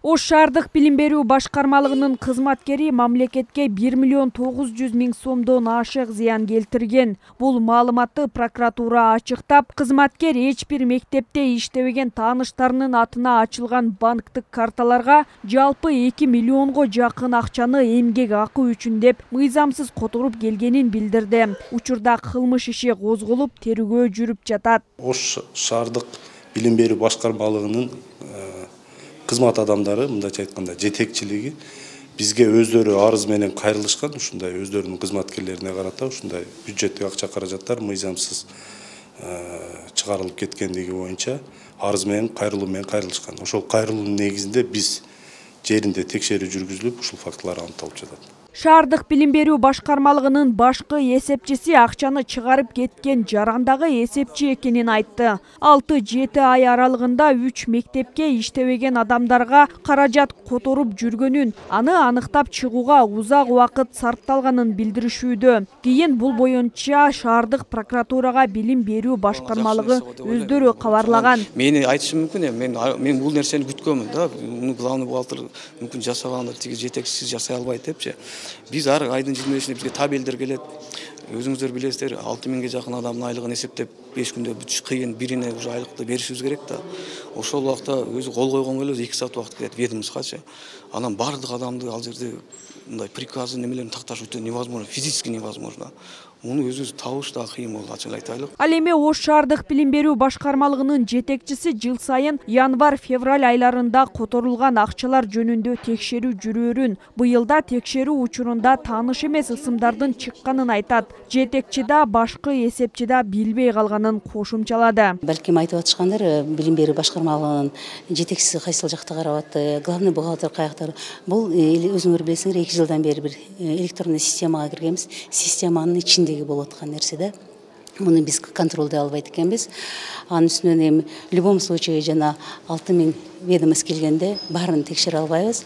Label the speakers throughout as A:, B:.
A: Ош шаардык билим берүү башкармалыгынын кызматкери мамлекетке 1,9 миллион сомдон ашык зыян келтирген. Бул маалыматты прокуратура ачыктап, кызматкер эч бир мектепте иштебеген тааныштарынын атына ачылган банктык карталарга жалпы 2 миллионго жакын акчаны эмгек акы үчүн деп мыйзамсыз которуп келгенин билдирди. Учурда кылмыш иши козголуп, тергөө жүрүп жатат.
B: Ош шаардык билим берүү башкармалыгынын кызмат адамдары, мындайча айтканда жетекчилиги бизге өздөрү арыз менен кайрылышкан, ушундай өздөрүнүн кызматкерлерине карата ушундай бюджеттик акча каражаттар мыйзамсыз чыгарылып кеткендиги боюнча арыз менен кайрылышкан. Ошол кайрылуунун негизинде биз жеринде текшерүү жүргүзүлүп, ушул фактылар аныкталып жатат.
A: Шаардык билим берүү башкармалыгынын башкы эсепчиси акчаны чыгарып кеткен жарандагы эсепчи экенин айтты. 6-7 ай аралыгында 3 мектепке иштебеген адамдарга каражат которуп жүргөнүн, аны аныктап чыгууга узак убакыт сарпталганын билдиришүүдө. Кийин бул боюнча шаардык прокуратурага билим берүү башкармалыгы өздөрү кабарлаган.
C: Мени айтышым мүмкүн, мен бул нерсени күткөнмүн да. Главный бухгалтер мүмкүн жасаганды, тиги жетекчиси жасай албайт депчи. Биз ар айдын 25-inde бизге табелдер келет. Өзүңүздөр билесиздер, 6 миңге жакын адамдын айлыгын эсептеп 5 күндө бүтүш кыйын, бирине уже айлыкты беришибиз керек да. Ошол убакта өзү кол койгон эле 2 саат убакыт кетет ведомствогачы. Анан бардык адамды ал жерде мындай приказы немелерин такташ өтө невозможно, физически невозможно. Муну өзүбүз табыш да кыйын болду, ачык айтайлык.
A: Ал эми Ош шаардык билим берүү башкармалыгынын жетекчиси жыл сайын январь-февраль айларында которулган акчалар жөнүндө текшерүү жүрөөрүн, быйыл да текшерүү учурунда тааныш эмес ысымдардын чыкканын айтат. Жетекчи да башкы эсепчи да билбей калганын кошумчалады.
D: Балким айтып атышкандар, билим берүү башкармалыгынын жетекчиси кайсыл жакта карап атты, главный бухгалтер каяктар. Бул өзүңөр билесиңер, 2 жылдан бери бир электрондуу системага киргенбиз. Системанын ичинде болуп аткан нерсе да. Муну биз контролдой албайт экенбиз. Анын үстүнөн эми в любом случае жана 6 миң ведомость келгенде баарын текшере албайбыз.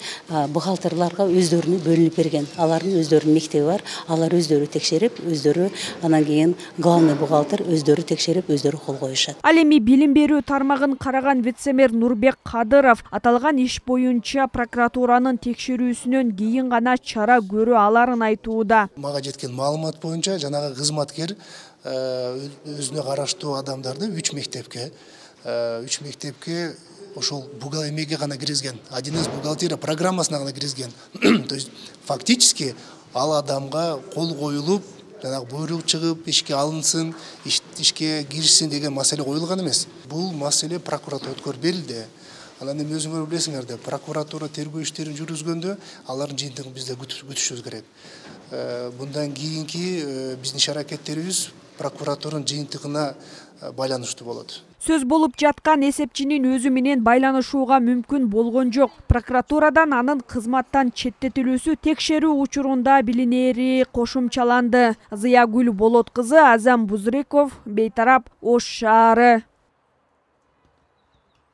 D: Бухгалтерларга өздөрүнү бөлүнүп берген. Алардын өздөрүнүн мектеби бар. Алар өздөрү текшерип, өздөрү анан кийин главный бухгалтер өздөрү текшерип, өздөрү кол коюшат.
A: Ал эми билим берүү тармагын караган вице-мэр Нурбек Кадыров аталган иш боюнча прокуратуранын текшерүүсүнөн кийин гана чара көрө аларын айтууда.
E: Мага жеткен маалымат боюнча жанагы кызматкер өзүнө караштуу адамдарды 3 мектепке ошол эмеге гана киргизген. 1С бухгалтерия программасына гана киргизген. То есть фактически ал адамга кол коюлуп, жанагы буйрук чыгып, ишке алынсын, ишке киришсин деген маселе коюлган эмес. Бул маселе прокуратурага берилди. Анан эми өзүңөр билесиңер да, прокуратура тергөө иштерин жүргүзгөндө алардын жыйынтыгын бизде күтүшүбүз керек. Bundan kийинки биздин иш-аракеттерибиз прокуратуранын жыйынтыгына байланыштуу болот.
A: Сөз болуп жаткан эсепчинин өзү менен байланышууга мүмкүн болгон жок. Прокуратурадан анын кызматтан четтетилүүсү текшерүү учурунда билинери кошумчаланды. Зыягүл Болот кызы, Азам Бузриков, Бейтарап, Ош шаары.